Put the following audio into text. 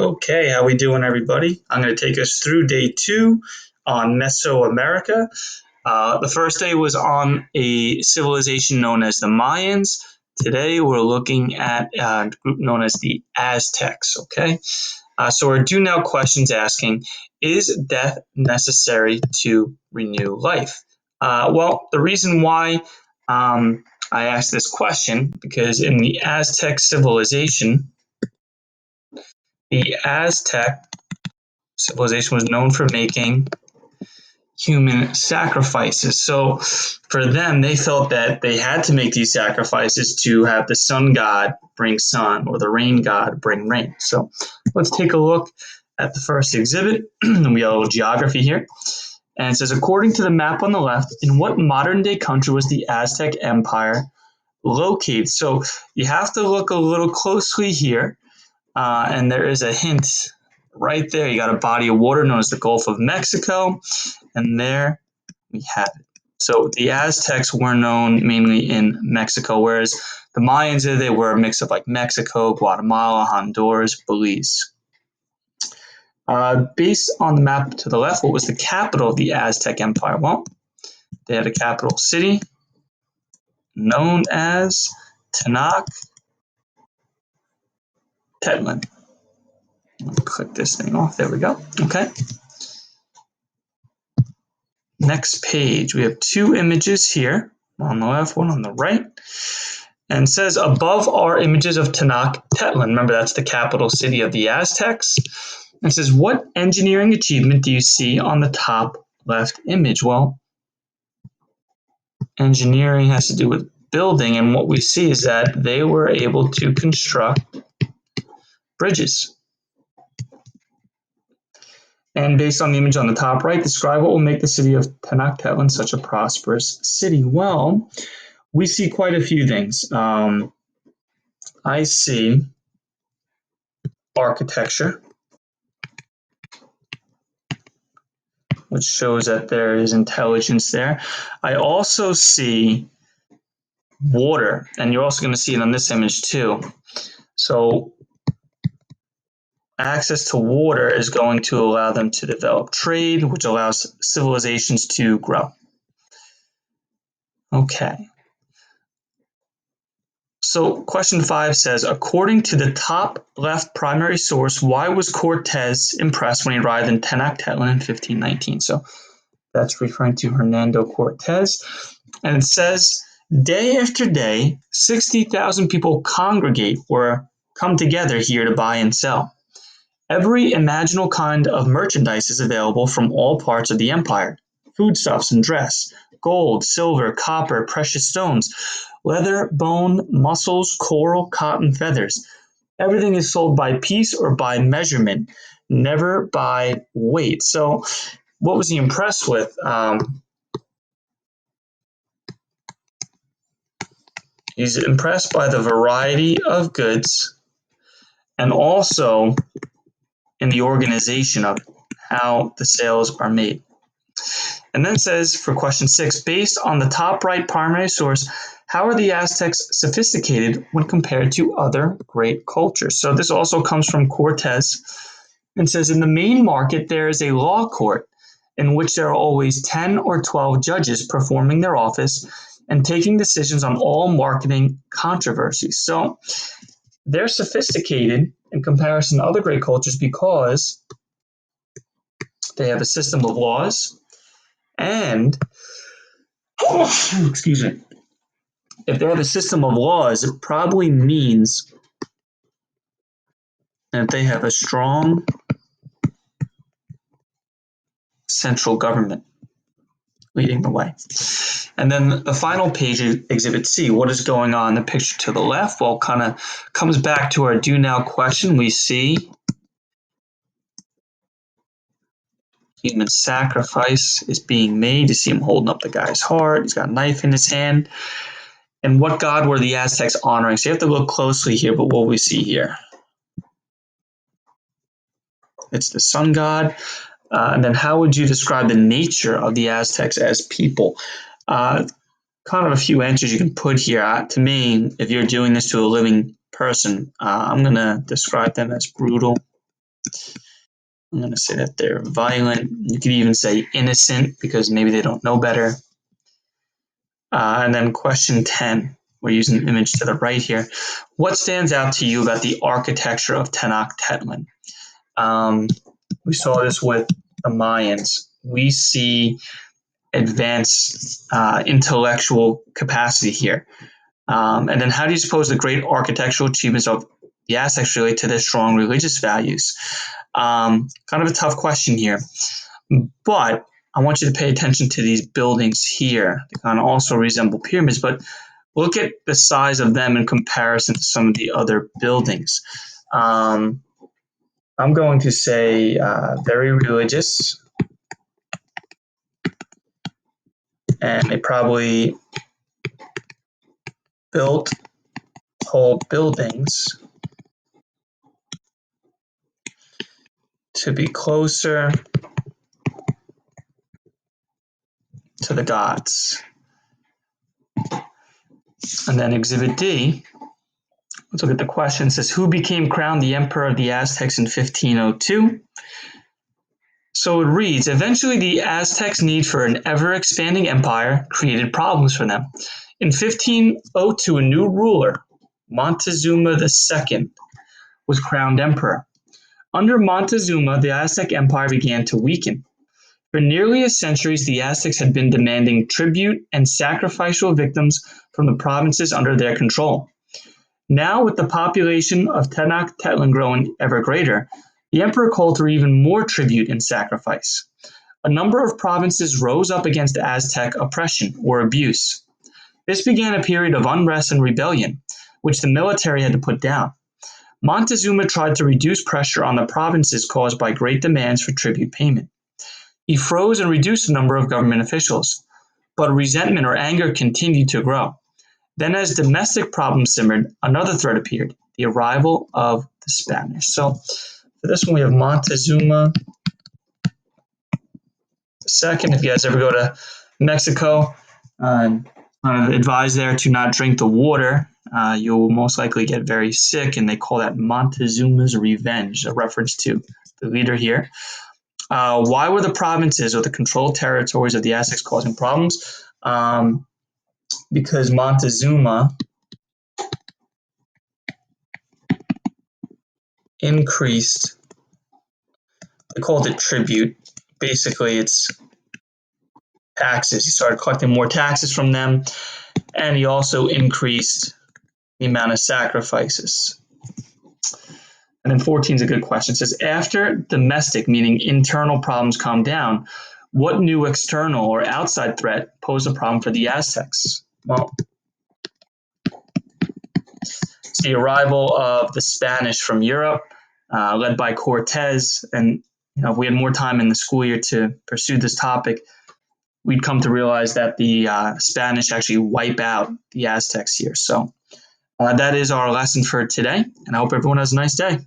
Okay, how we doing, everybody? I'm going to take us through day 2 on Mesoamerica. The first day was on a civilization known as the Mayans. Today we're looking at a group known as the Aztecs. Okay, so our do now questions asking: is death necessary to renew life? Well, the reason why I asked this question because in the Aztec civilization, the Aztec civilization was known for making human sacrifices. So for them, they felt that they had to make these sacrifices to have the sun god bring sun or the rain god bring rain. So let's take a look at the first exhibit. We have a little geography here. And it says, according to the map on the left, in what modern day country was the Aztec Empire located? So you have to look a little closely here. And there is a hint right there. You got a body of water known as the Gulf of Mexico. And there we have it. So the Aztecs were known mainly in Mexico, whereas the Mayans, they were a mix of like Mexico, Guatemala, Honduras, Belize. Based on the map to the left, what was the capital of the Aztec Empire? Well, they had a capital city known as Tenochtitlan. Click this thing off. There we go. Okay. Next page, we have 2 images here, one on the left, one on the right, and it says above are images of Tenochtitlan. Remember, that's the capital city of the Aztecs. And it says, what engineering achievement do you see on the top left image? Well, engineering has to do with building, and what we see is that they were able to construct bridges. And based on the image on the top right, describe what will make the city of Tenochtitlan such a prosperous city. Well, we see quite a few things. I see architecture, which shows that there is intelligence there. I also see water, and you're also going to see it on this image too. So access to water is going to allow them to develop trade, which allows civilizations to grow. Okay. So question 5 says, according to the top left primary source, why was Cortez impressed when he arrived in Tenochtitlan in 1519? So that's referring to Hernando Cortez. And it says, day after day, 60,000 people congregate or come together here to buy and sell. Every imaginable kind of merchandise is available from all parts of the empire. Foodstuffs and dress, gold, silver, copper, precious stones, leather, bone, mussels, coral, cotton, feathers. Everything is sold by piece or by measurement, never by weight. So what was he impressed with? He's impressed by the variety of goods and also in the organization of how the sales are made. And then it says for question 6, based on the top right primary source, how are the Aztecs sophisticated when compared to other great cultures? So this also comes from Cortez and says in the main market there is a law court in which there are always 10 or 12 judges performing their office and taking decisions on all marketing controversies. So they're sophisticated in comparison to other great cultures because they have a system of laws and, excuse me, if they have a system of laws, it probably means that they have a strong central government leading the way. And then the final page, Exhibit C, what is going on in the picture to the left? Well, kind of comes back to our do now question. We see human sacrifice is being made. You see him holding up the guy's heart. He's got a knife in his hand. And what god were the Aztecs honoring? So you have to look closely here, but what we see here. It's the sun god. And then how would you describe the nature of the Aztecs as people? Kind of a few answers you can put here. To me, if you're doing this to a living person, I'm going to describe them as brutal, I'm going to say that they're violent. You could even say innocent because maybe they don't know better. And then question 10, we're using the image to the right here. What stands out to you about the architecture of Tenochtitlan? We saw this with the Mayans. We see advanced intellectual capacity here. And then how do you suppose the great architectural achievements of the Aztecs relate to their strong religious values? Kind of a tough question here, but I want you to pay attention to these buildings here. They kind of also resemble pyramids, but look at the size of them in comparison to some of the other buildings. I'm going to say very religious, and they probably built whole buildings to be closer to the gods. And then Exhibit D, let's look at the question. It says, who became crowned the emperor of the Aztecs in 1502? So it reads, eventually the Aztecs' need for an ever-expanding empire created problems for them. In 1502, a new ruler, Montezuma II, was crowned emperor. Under Montezuma, the Aztec Empire began to weaken. For nearly a century, the Aztecs had been demanding tribute and sacrificial victims from the provinces under their control. Now, with the population of Tenochtitlan growing ever greater, the emperor called for even more tribute and sacrifice. A number of provinces rose up against Aztec oppression or abuse. This began a period of unrest and rebellion, which the military had to put down. Montezuma tried to reduce pressure on the provinces caused by great demands for tribute payment. He froze and reduced the number of government officials, but resentment or anger continued to grow. Then, as domestic problems simmered, another threat appeared, the arrival of the Spanish. So, for this one, we have Montezuma II. If you guys ever go to Mexico, advise there to not drink the water. You'll most likely get very sick, and they call that Montezuma's Revenge, a reference to the leader here. Why were the provinces or the controlled territories of the Aztecs causing problems? Because Montezuma increased, they called it tribute. Basically, it's taxes. He started collecting more taxes from them, and he also increased the amount of sacrifices. And then 14 is a good question. It says, after domestic, meaning internal problems calmed down, what new external or outside threat posed a problem for the Aztecs? Well, it's the arrival of the Spanish from Europe, led by Cortez. And if we had more time in the school year to pursue this topic, we'd come to realize that the Spanish actually wipe out the Aztecs here. So that is our lesson for today, and I hope everyone has a nice day.